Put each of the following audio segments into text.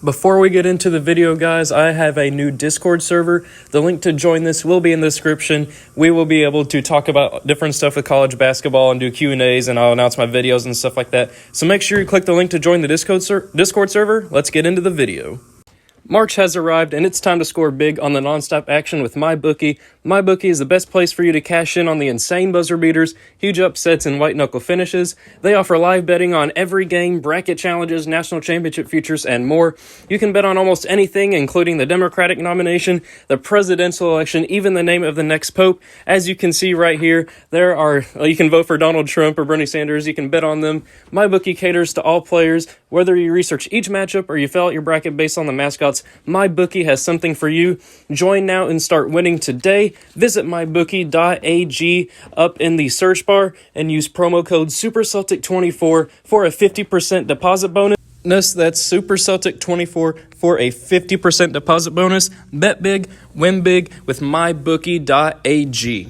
Before we get into the video, guys, I have a new Discord server. The link to join this will be in the description. We will be able to talk about different stuff with college basketball and do Q&As, and I'll announce my videos and stuff like that. So make sure you click the link to join the Discord server. Let's get into the video. March has arrived, and it's time to score big on the nonstop action with MyBookie. MyBookie is the best place for you to cash in on the insane buzzer beaters, huge upsets, and white-knuckle finishes. They offer live betting on every game, bracket challenges, national championship futures, and more. You can bet on almost anything, including the Democratic nomination, the presidential election, even the name of the next pope. As you can see right here, you can vote for Donald Trump or Bernie Sanders. You can bet on them. MyBookie caters to all players. Whether you research each matchup or you fill out your bracket based on the mascots, MyBookie has something for you. Join now and start winning today. Visit mybookie.ag up in the search bar and use promo code SuperCeltic24 for a 50% deposit bonus. That's SuperCeltic24 for a 50% deposit bonus. Bet big, win big with mybookie.ag.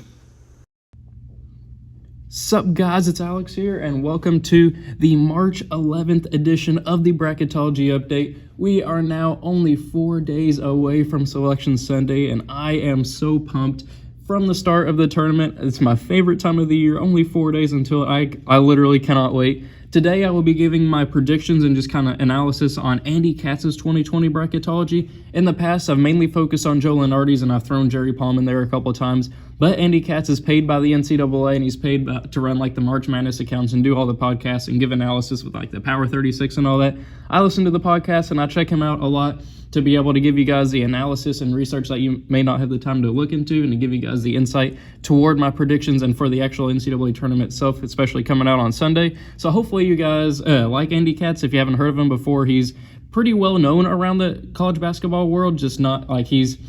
Sup guys, it's Alex here, and welcome to the March 11th edition of the Bracketology Update. We are now only 4 days away from Selection Sunday, and I am so pumped. From the start of the tournament, it's my favorite time of the year, only 4 days until I literally cannot wait. Today I will be giving my predictions and just kind of analysis on Andy Katz's 2020 Bracketology. In the past, I've mainly focused on Joe Lenardi's, and I've thrown Jerry Palm in there a couple of times. But Andy Katz is paid by the NCAA, and he's paid to run like the March Madness accounts and do all the podcasts and give analysis with like the Power 36 and all that. I listen to the podcast and I check him out a lot to be able to give you guys the analysis and research that you may not have the time to look into, and to give you guys the insight toward my predictions and for the actual NCAA tournament itself, especially coming out on Sunday. So hopefully you guys like Andy Katz. If you haven't heard of him before, he's pretty well known around the college basketball world, just not like he's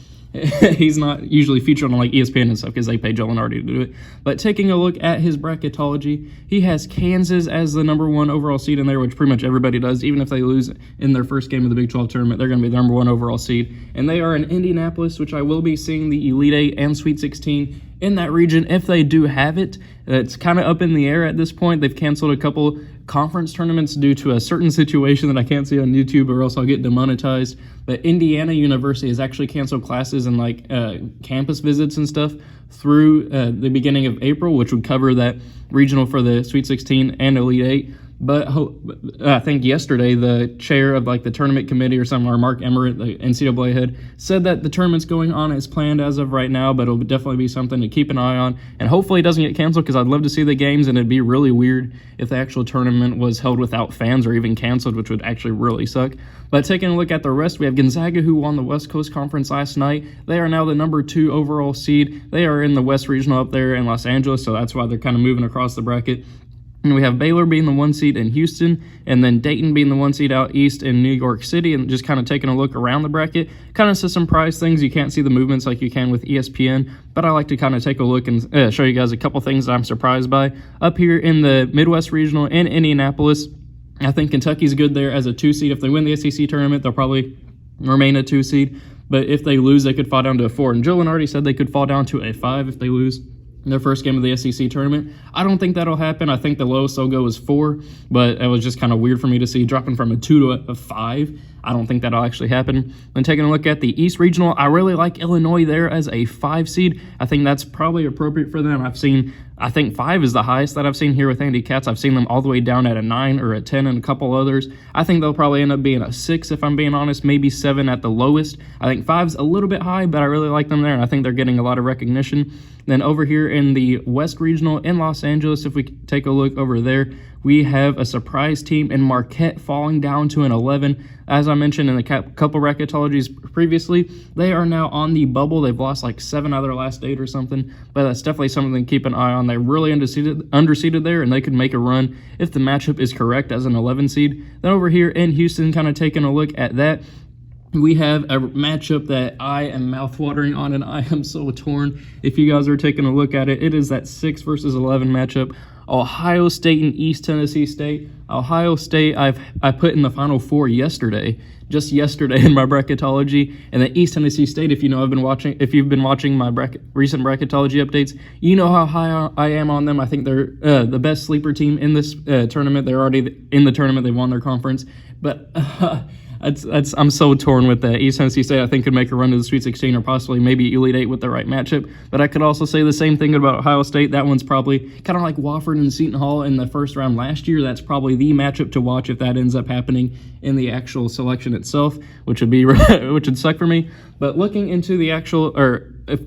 not usually featured on like ESPN and stuff because they pay Joe Lenardi to do it. But taking a look at his bracketology, he has Kansas as the number one overall seed in there, which pretty much everybody does. Even if they lose in their first game of the Big 12 tournament, they're going to be the number one overall seed. And they are in Indianapolis, which I will be seeing the Elite Eight and Sweet 16 in that region if they do have it. It's kind of up in the air at this point. They've canceled a couple conference tournaments due to a certain situation that I can't see on YouTube or else I'll get demonetized. But Indiana University has actually canceled classes and like campus visits and stuff through the beginning of April, which would cover that regional for the Sweet 16 and Elite Eight. But I think yesterday the chair of like the tournament committee or something, or Mark Emmert, the NCAA head, said that the tournament's going on as planned as of right now, but it'll definitely be something to keep an eye on. And hopefully it doesn't get canceled because I'd love to see the games, and it'd be really weird if the actual tournament was held without fans or even canceled, which would actually really suck. But taking a look at the rest, we have Gonzaga, who won the West Coast Conference last night. They are now the number 2 overall seed. They are in the West Regional up there in Los Angeles, so that's why they're kind of moving across the bracket. And we have Baylor being the 1 seed in Houston, and then Dayton being the 1 seed out east in New York City. And just kind of taking a look around the bracket, kind of some prize things. You can't see the movements like you can with ESPN, but I like to kind of take a look and show you guys a couple things that I'm surprised by. Up here in the Midwest Regional in Indianapolis, I think Kentucky's good there as a 2 seed. If they win the SEC tournament, they'll probably remain a 2 seed. But if they lose, they could fall down to a 4. And Joe Lenardi said they could fall down to a 5 if they lose in their first game of the SEC tournament. I don't think that'll happen. I think the lowest they'll go is 4, but it was just kind of weird for me to see dropping from a 2 to a 5. I don't think that'll actually happen. Then taking a look at the East Regional, I really like Illinois there as a 5 seed. I think that's probably appropriate for them. I think 5 is the highest that I've seen here with Andy Katz. I've seen them all the way down at a 9 or a 10 and a couple others. I think they'll probably end up being a 6 if I'm being honest, maybe 7 at the lowest. I think 5's a little bit high, but I really like them there, and I think they're getting a lot of recognition. Then over here in the West Regional in Los Angeles, if we take a look over there, we have a surprise team in Marquette falling down to an 11. As I mentioned in the couple bracketologies previously, they are now on the bubble. They've lost like 7 out of their last 8 or something, but that's definitely something to keep an eye on. They're really underseeded there, and they could make a run if the matchup is correct as an 11 seed. Then over here in Houston, kind of taking a look at that, we have a matchup that I am mouthwatering on, and I am so torn. If you guys are taking a look at it, it is that 6 versus 11 matchup. Ohio State and East Tennessee State. Ohio State, I put in the Final Four just yesterday in my bracketology, and then East Tennessee State. If you've been watching my recent bracketology updates, you know how high I am on them. I think they're the best sleeper team in this tournament. They're already in the tournament. They won their conference, but I'm so torn with that. East Tennessee State, I think, could make a run to the Sweet 16 or possibly maybe Elite Eight with the right matchup. But I could also say the same thing about Ohio State. That one's probably kind of like Wofford and Seton Hall in the first round last year. That's probably the matchup to watch if that ends up happening in the actual selection itself, which would suck for me. But looking into the actual,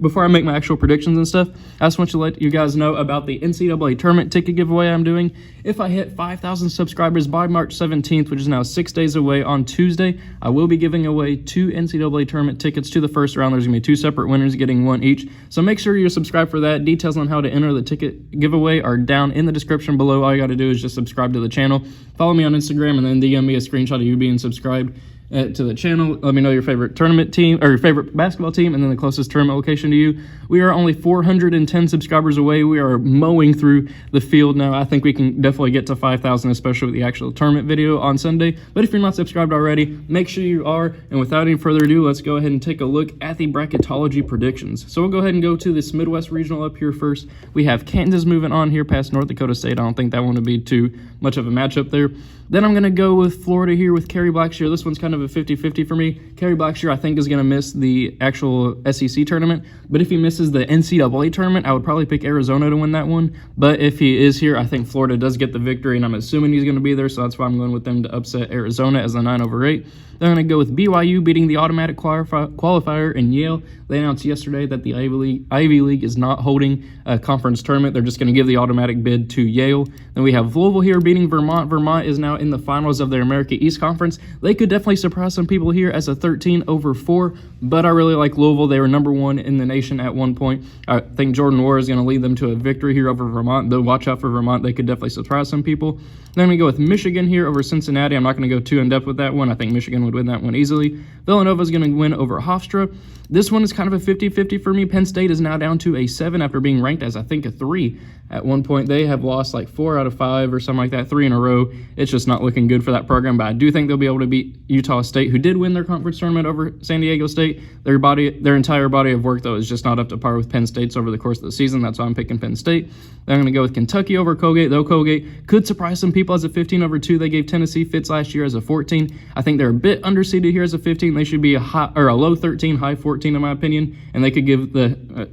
before I make my actual predictions and stuff, I just want to let you guys know about the NCAA tournament ticket giveaway I'm doing. If I hit 5,000 subscribers by March 17th, which is now 6 days away on Tuesday, I will be giving away 2 NCAA tournament tickets to the first round. There's going to be 2 separate winners getting one each. So make sure you're subscribed for that. Details on how to enter the ticket giveaway are down in the description below. All you got to do is just subscribe to the channel. Follow me on Instagram and then DM me a screenshot of you being subscribed to the channel. Let me know your favorite tournament team or your favorite basketball team and then the closest tournament location to you. We are only 410 subscribers away. We are mowing through the field now. I think we can definitely get to 5,000, especially with the actual tournament video on Sunday. But if you're not subscribed already, make sure you are. And without any further ado, let's go ahead and take a look at the bracketology predictions. So we'll go ahead and go to this Midwest Regional up here first. We have Kansas moving on here past North Dakota State. I don't think that one would be too much of a matchup there. Then I'm going to go with Florida here with Kerry Blackshear. This one's kind of a 50-50 for me. Kerry Blackshear, I think, is going to miss the actual SEC tournament. But if he misses the NCAA tournament, I would probably pick Arizona to win that one. But if he is here, I think Florida does get the victory, and I'm assuming he's going to be there, so that's why I'm going with them to upset Arizona as the 9/8. Then I'm going to go with BYU beating the automatic qualifier in Yale. They announced yesterday that the Ivy League is not holding a conference tournament. They're just going to give the automatic bid to Yale. Then we have Louisville here beating Vermont. Vermont is now in the finals of their America East Conference. They could definitely surprise some people here as a 13/4, but I really like Louisville. They were #1 in the nation at one point. I think Jordan Ware is going to lead them to a victory here over Vermont, though watch out for Vermont. They could definitely surprise some people. Then we go with Michigan here over Cincinnati. I'm not going to go too in-depth with that one. I think Michigan would win that one easily. Villanova is going to win over Hofstra. This one is kind of a 50-50 for me. Penn State is now down to a 7 after being ranked as, I think, a 3 at one point. They have lost like 4 out of 5 or something like that, 3 in a row. It's just not looking good for that program, but I do think they'll be able to beat Utah State, who did win their conference tournament over San Diego State. Their entire body of work, though, is just not up to par with Penn State's over the course of the season. That's why I'm picking Penn State. Then I'm going to go with Kentucky over Colgate, though Colgate could surprise some people as a 15/2. They gave Tennessee fits last year as a 14. I think they're a bit underseeded here as a 15. They should be a low 13, high 14 in my opinion, and they could give the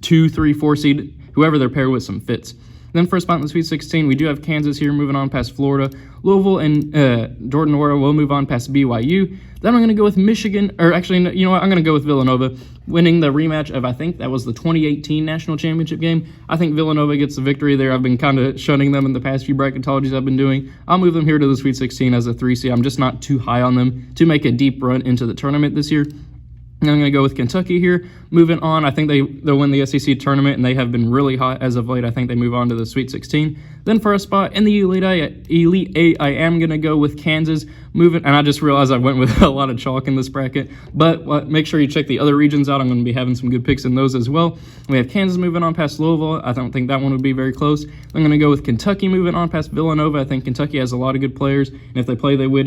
2, 3, 4 seed, whoever they're paired with, some fits. Then for a spot in the Sweet 16, we do have Kansas here moving on past Florida. Louisville and Jordan Ware will move on past BYU. Then I'm going to go with Michigan, or actually, you know what, I'm going to go with Villanova, winning the rematch of, I think that was the 2018 National Championship game. I think Villanova gets the victory there. I've been kind of shunning them in the past few bracketologies I've been doing. I'll move them here to the Sweet 16 as a 3 seed. I'm just not too high on them to make a deep run into the tournament this year. I'm going to go with Kentucky here. Moving on, I think they'll win the SEC tournament, and they have been really hot as of late. I think they move on to the Sweet 16. Then for a spot in the Elite Eight, I am going to go with Kansas. And I just realized I went with a lot of chalk in this bracket. But make sure you check the other regions out. I'm going to be having some good picks in those as well. We have Kansas moving on past Louisville. I don't think that one would be very close. I'm going to go with Kentucky moving on past Villanova. I think Kentucky has a lot of good players, and if they play the way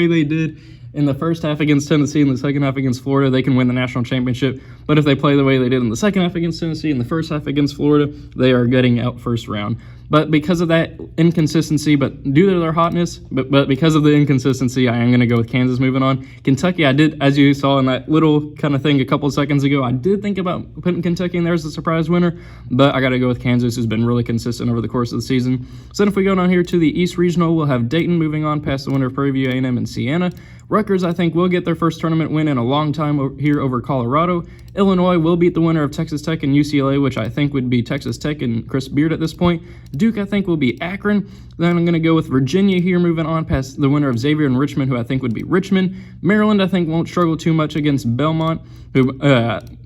they did in the first half against Tennessee and the second half against Florida, they can win the national championship. But if they play the way they did in the second half against Tennessee and the first half against Florida, they are getting out first round. But because of that inconsistency, but due to their hotness, but because of the inconsistency, I am going to go with Kansas moving on. Kentucky, I did, as you saw in that little kind of thing a couple of seconds ago, I did think about putting Kentucky in there as a surprise winner, but I got to go with Kansas, who's been really consistent over the course of the season. So then if we go down here to the East Regional, we'll have Dayton moving on past the winner of Prairie View A&M and Siena. Rutgers, I think, will get their first tournament win in a long time here over Colorado. Illinois will beat the winner of Texas Tech and UCLA, which I think would be Texas Tech and Chris Beard at this point. Duke, I think, will be Akron. Then I'm going to go with Virginia here, moving on past the winner of Xavier and Richmond, who I think would be Richmond. Maryland, I think, won't struggle too much against Belmont, who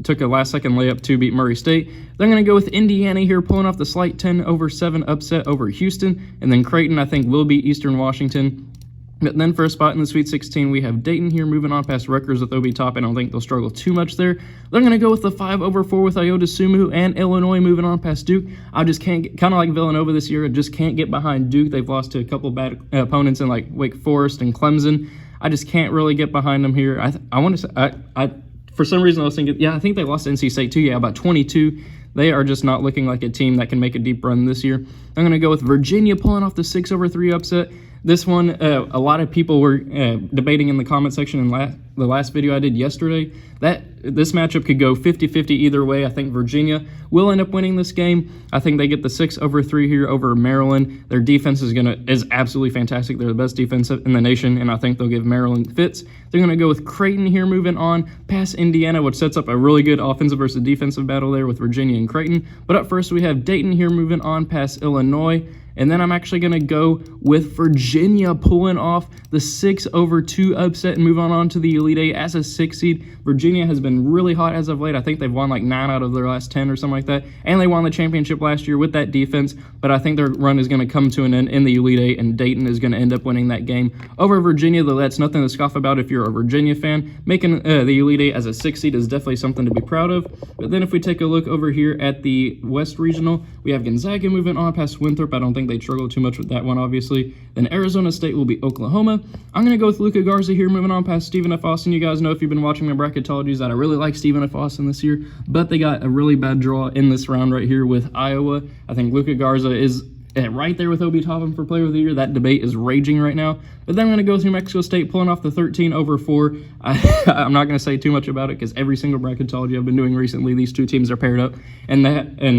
took a last-second layup to beat Murray State. Then I'm going to go with Indiana here, pulling off the slight 10/7 upset over Houston. And then Creighton, I think, will beat Eastern Washington. But then for a spot in the Sweet 16, we have Dayton here moving on past Rutgers with Obi Toppin. I don't think they'll struggle too much there. They're going to go with the 5/4 with Iota Sumu and Illinois moving on past Duke. I just can't get, kind of like Villanova this year, I just can't get behind Duke. They've lost to a couple bad opponents in like Wake Forest and Clemson. I just can't really get behind them here. I want to say, for some reason I was thinking, yeah, I think they lost to NC State too. Yeah, about 22. They are just not looking like a team that can make a deep run this year. I'm going to go with Virginia pulling off the 6/3 upset. This one, a lot of people were debating in the comment section in the last video I did yesterday that this matchup could go 50-50 either way. I think Virginia will end up winning this game. I think they get the 6/3 here over Maryland. Their defense is absolutely fantastic. They're the best defense in the nation, and I think they'll give Maryland fits. They're going to go with Creighton here, moving on past Indiana, which sets up a really good offensive versus defensive battle there with Virginia and Creighton. But up first, we have Dayton here, moving on past Illinois. And then I'm actually going to go with Virginia pulling off the 6/2 upset and move on to the Elite Eight as a 6 seed. Virginia has been really hot as of late. I think they've won like 9 out of their last 10 or something like that. And they won the championship last year with that defense. But I think their run is going to come to an end in the Elite Eight, and Dayton is going to end up winning that game over Virginia, though that's nothing to scoff about if you're a Virginia fan. Making the Elite Eight as a 6 seed is definitely something to be proud of. But then if we take a look over here at the West Regional, we have Gonzaga moving on past Winthrop. I don't think they struggle too much with that one, obviously. Then Arizona State will be Oklahoma. I'm going to go with Luka Garza here, moving on past Stephen F. Austin. You guys know if you've been watching my bracketologies that I really like Stephen F. Austin this year, but they got a really bad draw in this round right here with Iowa. I think Luka Garza is right there with Obi Toppin for Player of the Year. That debate is raging right now. But then I'm going to go through New Mexico State, pulling off the 13/4. I'm not going to say too much about it because every single bracketology I've been doing recently, these two teams are paired up, and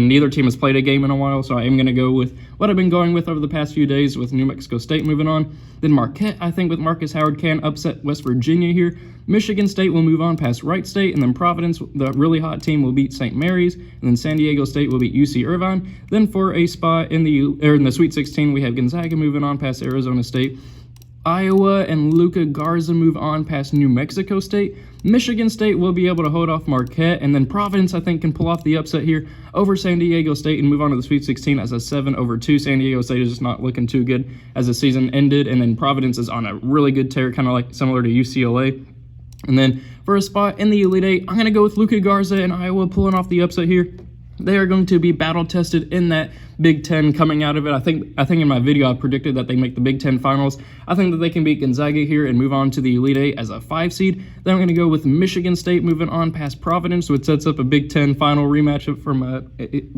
neither team has played a game in a while, so I am going to go with what I've been going with over the past few days with New Mexico State moving on. Then Marquette, I think, with Marcus Howard, can upset West Virginia here. Michigan State will move on past Wright State, and then Providence, the really hot team, will beat St. Mary's, and then San Diego State will beat UC Irvine. Then for a spot in the Sweet 16, we have Gonzaga moving on past Arizona State. Iowa and Luka Garza move on past New Mexico State. Michigan State will be able to hold off Marquette, and then Providence, I think, can pull off the upset here over San Diego State and move on to the Sweet 16 as a 7/2. San Diego State is just not looking too good as the season ended, and then Providence is on a really good tear, kind of like similar to UCLA. And then for a spot in the Elite Eight, I'm going to go with Luka Garza and Iowa pulling off the upset here. They are going to be battle-tested in that Big Ten coming out of it. I think in my video I predicted that they make the Big Ten finals. I think that they can beat Gonzaga here and move on to the Elite Eight as a 5 seed. Then I'm going to go with Michigan State moving on past Providence, which sets up a Big Ten final rematch from a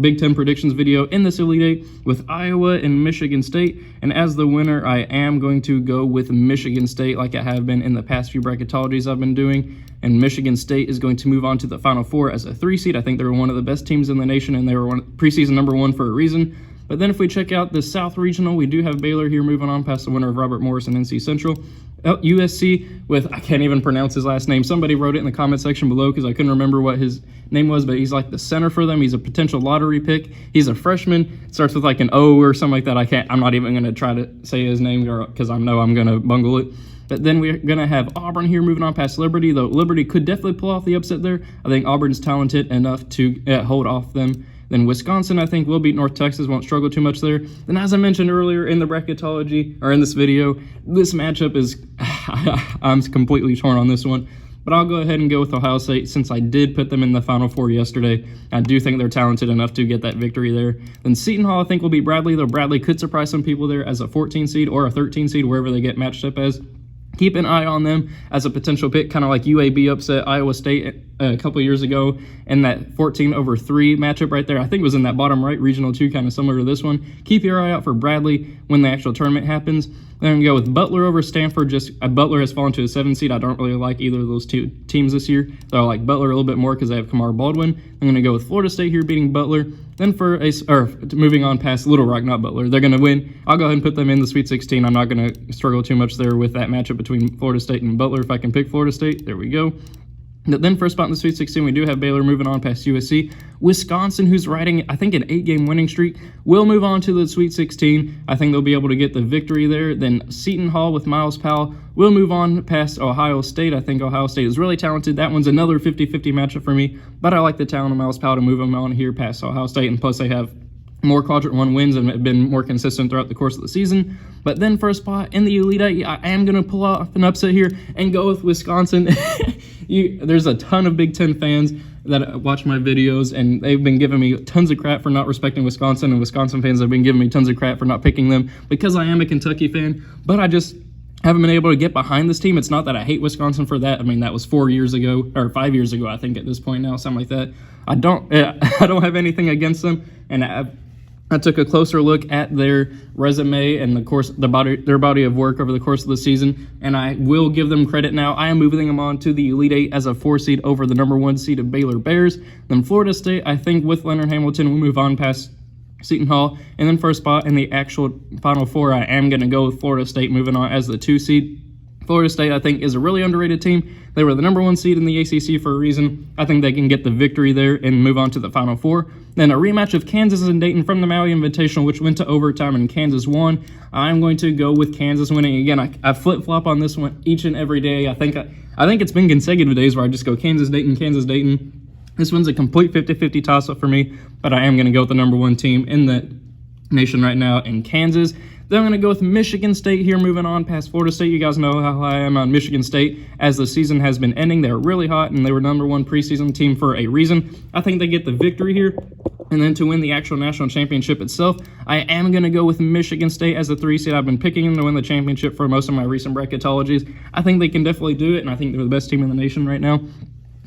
Big Ten predictions video in this Elite Eight with Iowa and Michigan State. And as the winner, I am going to go with Michigan State like I have been in the past few bracketologies I've been doing. And Michigan State is going to move on to the Final Four as a 3 seed. I think they're one of the best teams in the nation, and they were preseason number 1 for a reason. But then if we check out the South Regional, we do have Baylor here moving on past the winner of Robert Morris and NC Central. USC with, I can't even pronounce his last name. Somebody wrote it in the comment section below because I couldn't remember what his name was, but he's like the center for them. He's a potential lottery pick. He's a freshman. It starts with like an O or something like that. I'm not even going to try to say his name because I know I'm going to bungle it. But then we're going to have Auburn here moving on past Liberty, though Liberty could definitely pull off the upset there. I think Auburn's talented enough to hold off them. Then Wisconsin, I think, will beat North Texas, won't struggle too much there. Then as I mentioned earlier in the bracketology, or in this video, this matchup is, I'm completely torn on this one. But I'll go ahead and go with Ohio State since I did put them in the Final Four yesterday. I do think they're talented enough to get that victory there. Then Seton Hall, I think, will beat Bradley, though Bradley could surprise some people there as a 14 seed or a 13 seed, wherever they get matched up as. Keep an eye on them as a potential pick, kind of like UAB upset Iowa State a couple years ago in that 14/3 matchup right there. I think it was in that bottom right, Regional 2, kind of similar to this one. Keep your eye out for Bradley when the actual tournament happens. Then we go with Butler over Stanford. Butler has fallen to a 7 seed. I don't really like either of those two teams this year, though I like Butler a little bit more because they have Kamar Baldwin. I'm going to go with Florida State here beating Butler. Then moving on past Little Rock, not Butler. They're going to win. I'll go ahead and put them in the Sweet 16. I'm not going to struggle too much there with that matchup between Florida State and Butler if I can pick Florida State. There we go. Then for a spot in the Sweet 16, we do have Baylor moving on past USC. Wisconsin, who's riding, I think, an 8-game winning streak, will move on to the Sweet 16. I think they'll be able to get the victory there. Then Seton Hall with Miles Powell will move on past Ohio State. I think Ohio State is really talented. That one's another 50-50 matchup for me, but I like the talent of Miles Powell to move them on here past Ohio State, and plus they have more Quadrant 1 wins and have been more consistent throughout the course of the season. But then for a spot in the Elite Eight, I am going to pull off an upset here and go with Wisconsin. There's a ton of Big Ten fans that watch my videos, and they've been giving me tons of crap for not respecting Wisconsin, and Wisconsin fans have been giving me tons of crap for not picking them because I am a Kentucky fan, but I just haven't been able to get behind this team. It's not that I hate Wisconsin for that. I mean, that was 4 years ago, or 5 years ago, I think, at this point now, something like that. I don't have anything against them, and I took a closer look at their resume and their body of work over the course of the season, and I will give them credit now. I am moving them on to the Elite Eight as a 4 seed over the number 1 seed of Baylor Bears. Then Florida State, I think with Leonard Hamilton, we move on past Seton Hall. And then for a spot in the actual Final Four, I am going to go with Florida State moving on as the 2 seed. Florida State, I think, is a really underrated team. They were the number 1 seed in the ACC for a reason. I think they can get the victory there and move on to the Final Four. Then a rematch of Kansas and Dayton from the Maui Invitational, which went to overtime and Kansas won. I'm going to go with Kansas winning. Again, I flip-flop on this one each and every day. I think it's been consecutive days where I just go Kansas, Dayton, Kansas, Dayton. This one's a complete 50-50 toss-up for me, but I am going to go with the number 1 team in the nation right now in Kansas. Then I'm going to go with Michigan State here, moving on past Florida State. You guys know how high I am on Michigan State as the season has been ending. They're really hot, and they were number 1 preseason team for a reason. I think they get the victory here. And then to win the actual national championship itself, I am going to go with Michigan State as the 3 seed. I've been picking them to win the championship for most of my recent bracketologies. I think they can definitely do it, and I think they're the best team in the nation right now.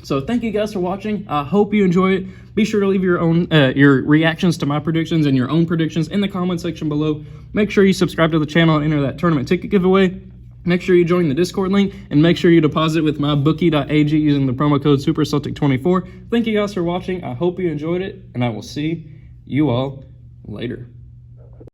So thank you guys for watching. I hope you enjoy it. Be sure to leave your own your reactions to my predictions and your own predictions in the comment section below. Make sure you subscribe to the channel and enter that tournament ticket giveaway. Make sure you join the Discord link, and make sure you deposit with my bookie.ag using the promo code SuperCeltic24. Thank you guys for watching. I hope you enjoyed it, and I will see you all later.